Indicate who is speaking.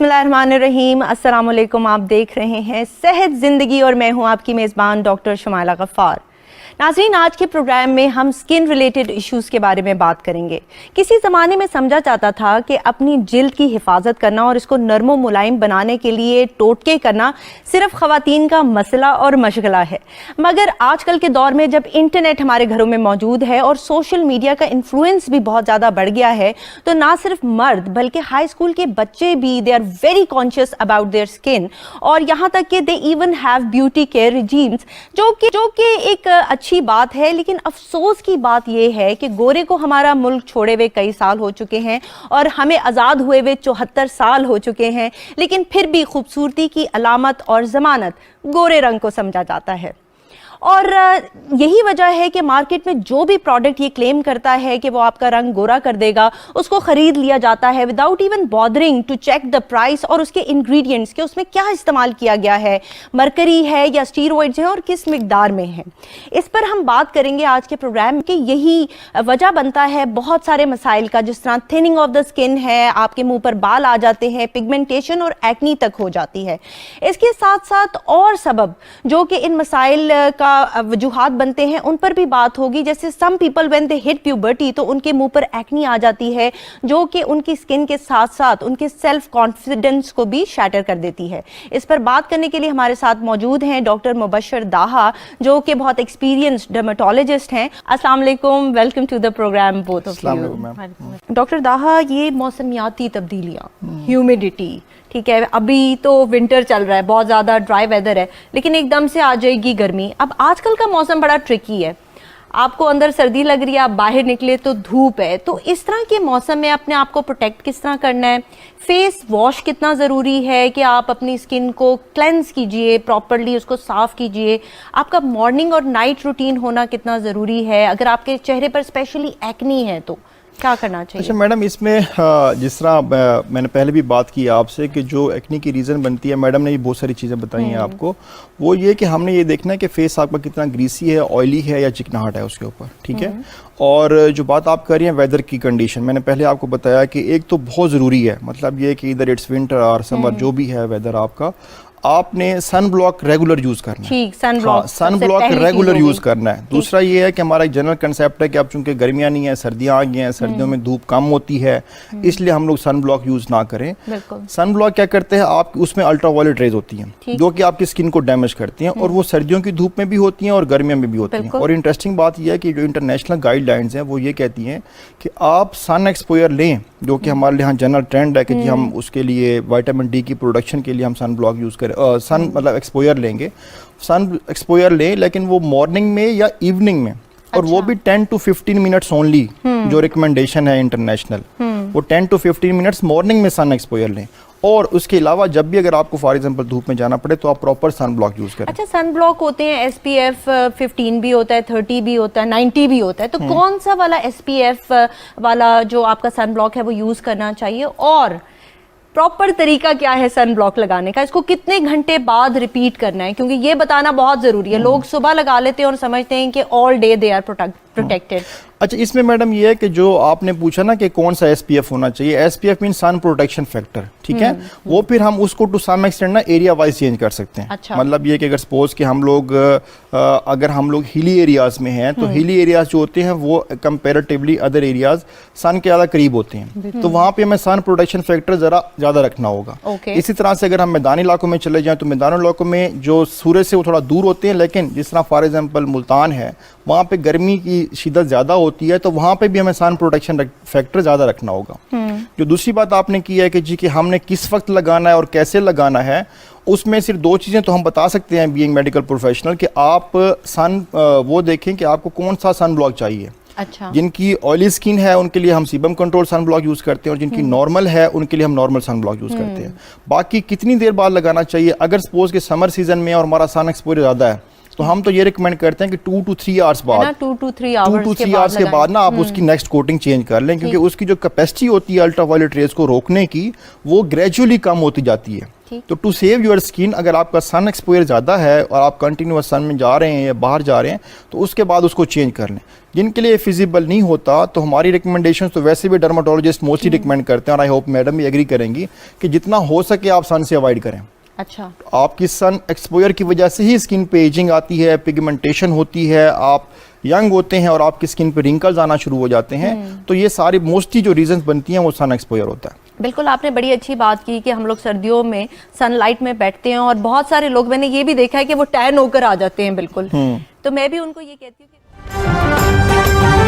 Speaker 1: बिस्मिल्लाहिर्रहमानिर्रहीम, अस्सलाम वालेकुम। आप देख रहे हैं सेहत ज़िंदगी और मैं हूं आपकी मेज़बान डॉक्टर शमाइला गफ़ार। नाज़रीन, आज के प्रोग्राम में हम स्किन रिलेटेड इश्यूज़ के बारे में बात करेंगे। किसी ज़माने में समझा जाता था कि अपनी जिल्द की हिफाजत करना और इसको नरम मुलायम बनाने के लिए टोटके करना सिर्फ ख़वातीन का मसला और मशगला है, मगर आजकल के दौर में जब इंटरनेट हमारे घरों में मौजूद है और सोशल मीडिया का इन्फ्लुएंस भी बहुत ज़्यादा बढ़ गया है, तो ना सिर्फ मर्द बल्कि हाई स्कूल के बच्चे भी they are very conscious about their skin, और यहाँ तक कि they even have beauty care regimes, जो कि एक अच्छी बात है। लेकिन अफसोस की बात यह है कि गोरे को हमारा मुल्क छोड़े हुए कई साल हो चुके हैं और हमें आज़ाद हुए हुए 74 साल हो चुके हैं, लेकिन फिर भी खूबसूरती की अलामत और ज़मानत गोरे रंग को समझा जाता है। और यही वजह है कि मार्केट में जो भी प्रोडक्ट ये क्लेम करता है कि वो आपका रंग गोरा कर देगा, उसको ख़रीद लिया जाता है without even bothering to check the price और उसके इंग्रेडिएंट्स के उसमें क्या इस्तेमाल किया गया है, मरकरी है या स्टीरॉइड्स हैं और किस मिकदार में है। इस पर हम बात करेंगे आज के प्रोग्राम की। यही वजह बनता है बहुत सारे मसाइल का, जिस तरह थिनिंग ऑफ द स्किन है, आपके मुँह पर बाल आ जाते हैं, पिगमेंटेशन और एक्नी तक हो जाती है। इसके साथ साथ और सबब जो कि इन मसाइल का वजूहात बनते हैं उन पर भी बात होगी। जैसे some people when they hit puberty तो उनके मुंह पर एक्नी आ जाती है, जो कि उनकी स्किन के साथ साथ उनके सेल्फ कॉन्फिडेंस को भी शैटर कर देती है। इस पर बात करने के लिए हमारे साथ मौजूद हैं डॉक्टर मुबशर दाहा, जो कि बहुत एक्सपीरियंस्ड डर्मेटोलॉजिस्ट हैं। अस्सलाम वालेकुम, welcome to the program both of you. Doctor Daha, ये मौसमियाती तब्दीलियाँ, ह्यूमिडिटी, ठीक है, अभी तो विंटर चल रहा है, बहुत ज़्यादा ड्राई वेदर है, लेकिन एकदम से आ जाएगी गर्मी। अब आजकल का मौसम बड़ा ट्रिकी है, आपको अंदर सर्दी लग रही है, आप बाहर निकले तो धूप है। तो इस तरह के मौसम में अपने आप को प्रोटेक्ट किस तरह करना है? फेस वॉश कितना ज़रूरी है कि आप अपनी स्किन को क्लेंस कीजिए, प्रॉपरली उसको साफ़ कीजिए? आपका मॉर्निंग और नाइट रूटीन होना कितना ज़रूरी है? अगर आपके चेहरे पर स्पेशली एक्नी है तो क्या करना चाहिए?
Speaker 2: अच्छा मैडम, इसमें जिस तरह मैंने पहले भी बात की आपसे कि जो एक्नी की रीज़न बनती है, मैडम ने ये बहुत सारी चीज़ें बताई हैं आपको। वो ये कि हमने ये देखना है कि फेस आपका कितना ग्रीसी है, ऑयली है या चिकनाहट है उसके ऊपर, ठीक है। और जो बात आप कर रही हैं वेदर की कंडीशन, मैंने पहले आपको बताया कि एक तो बहुत ज़रूरी है, मतलब ये कि इधर इट्स विंटर और समर, जो भी है वेदर आपका, आपने सन ब्लॉक रेगुलर यूज करना है।
Speaker 1: ठीक, सन
Speaker 2: ब्लॉक रेगुलर यूज करना है। दूसरा ये है कि हमारा एक जनरल कंसेप्ट है कि अब चूंकि गर्मियां नहीं है, सर्दियां आ गई हैं, सर्दियों में धूप कम होती है, इसलिए हम लोग सन ब्लॉक यूज ना करें। सन ब्लॉक क्या करते हैं, आप उसमें अल्ट्रावायलेट रेज होती हैं जो कि आपकी स्किन को डैमेज करती हैं, और वो सर्दियों की धूप में भी होती हैं और गर्मियों में भी होती हैं। और इंटरेस्टिंग बात यह है कि जो इंटरनेशनल गाइडलाइंस हैं वो ये कहती हैं कि आप सन एक्सपोजर लें, जो कि हमारे यहाँ जनरल ट्रेंड है कि जी हम उसके लिए विटामिन डी की प्रोडक्शन के लिए हम सन ब्लॉक यूज करें, सन मतलब एक्सपोजर लेंगे, सन एक्सपोजर लें, लेकिन वो मॉर्निंग में या इवनिंग में। और वो भी 10 to 15 मिनट्स ओनली, जो रिकमेंडेशन है इंटरनेशनल, वो 10 to 15 मिनट्स मॉर्निंग में सन एक्सपोजर लें। और उसके अलावा जब भी अगर आपको फॉर एग्जांपल धूप में जाना पड़े तो आप प्रॉपर सन ब्लॉक यूज करें।
Speaker 1: अच्छा, सन ब्लॉक होते हैं SPF 15 भी होता है, 30 भी होता है, 90 भी होता है, तो कौन सा वाला SPF वाला जो आपका सन ब्लॉक है वो यूज करना चाहिए? और प्रॉपर तरीका क्या है सन ब्लॉक लगाने का? इसको कितने घंटे बाद रिपीट करना है? क्योंकि ये बताना बहुत जरूरी है। लोग सुबह लगा लेते हैं और समझते हैं कि all day they are protected.
Speaker 2: अच्छा, इसमें मैडम ये है कि जो आपने पूछा ना कि कौन सा SPF होना चाहिए, SPF mean sun protection factor, ठीक है। वो फिर हम उसको टू सम एक्सटेंड ना एरिया वाइज चेंज कर सकते हैं। अच्छा। मतलब ये कि अगर सपोज कि हम लोग अगर हम लोग हिली एरियाज में हैं तो हिली एरियाज जो होते हैं वो कंपेरेटिवली अदर एरियाज सन के ज़्यादा करीब होते हैं, तो वहाँ पे हमें सन प्रोटेक्शन फैक्टर ज़रा ज़्यादा रखना होगा। इसी तरह से अगर हम मैदानी इलाकों में चले जाएँ तो मैदानी इलाकों में जो सूरज से वो थोड़ा दूर होते हैं, लेकिन जिस तरह फॉर एग्जाम्पल मुल्तान है, वहाँ पे गर्मी की शिद्दत ज़्यादा होती है, तो वहाँ पे भी हमें सन प्रोटेक्शन फैक्टर ज़्यादा रखना होगा। जो दूसरी बात आपने की है कि जी कि हमने किस वक्त लगाना है और कैसे लगाना है, उसमें सिर्फ दो चीज़ें तो हम बता सकते हैं बीइंग मेडिकल प्रोफेशनल, कि आप सन वो देखें कि आपको कौन सा सन ब्लॉक चाहिए।
Speaker 1: अच्छा।
Speaker 2: जिनकी ऑयली स्किन है उनके लिए हम sebum control sun block use करते हैं, और जिनकी नॉर्मल है उनके लिए हम नॉर्मल सन ब्लॉक यूज़ करते हैं। बाकी कितनी देर बाद लगाना चाहिए, अगर सपोज के समर सीजन में और हमारा सन एक्सपोजर ज़्यादा है तो हम तो ये रिकमेंड करते हैं कि 2 to 3 आवर्स बाद
Speaker 1: 2 to 3
Speaker 2: आवर्स के बाद ना आप उसकी नेक्स्ट कोटिंग चेंज कर लें, क्योंकि उसकी जो कैपेसिटी होती है अल्ट्रावायलेट रेज को रोकने की वो ग्रेजुअली कम होती जाती है। तो टू सेव योर स्किन, अगर आपका सन एक्सपोजर ज़्यादा है और आप कंटिन्यूअस सन में जा रहे हैं या बाहर जा रहे हैं तो उसके बाद उसको चेंज कर लें। जिनके लिए फिजिबल नहीं होता तो हमारी रिकमेंडेशन तो वैसे भी डर्माटोलॉजिस्ट मोस्टली रिकमेंड करते हैं, और आई होप मैडम भी एग्री करेंगी कि जितना हो सके आप सन से अवॉइड करें।
Speaker 1: अच्छा,
Speaker 2: आपकी सन एक्सपोजर की वजह से ही स्किन पे एजिंग आती है, पिगमेंटेशन होती है, आप यंग होते हैं और आपकी स्किन पे रिंकल्स आना शुरू हो जाते हैं। तो ये सारी मोस्टली जो रीजंस बनती हैं वो सन एक्सपोजर होता है।
Speaker 1: बिल्कुल, आपने बड़ी अच्छी बात की कि हम लोग सर्दियों में सनलाइट में बैठते हैं और बहुत सारे लोग, मैंने ये भी देखा है कि वो टैन होकर आ जाते हैं बिल्कुल। तो मैं भी उनको ये कहती हूँ कि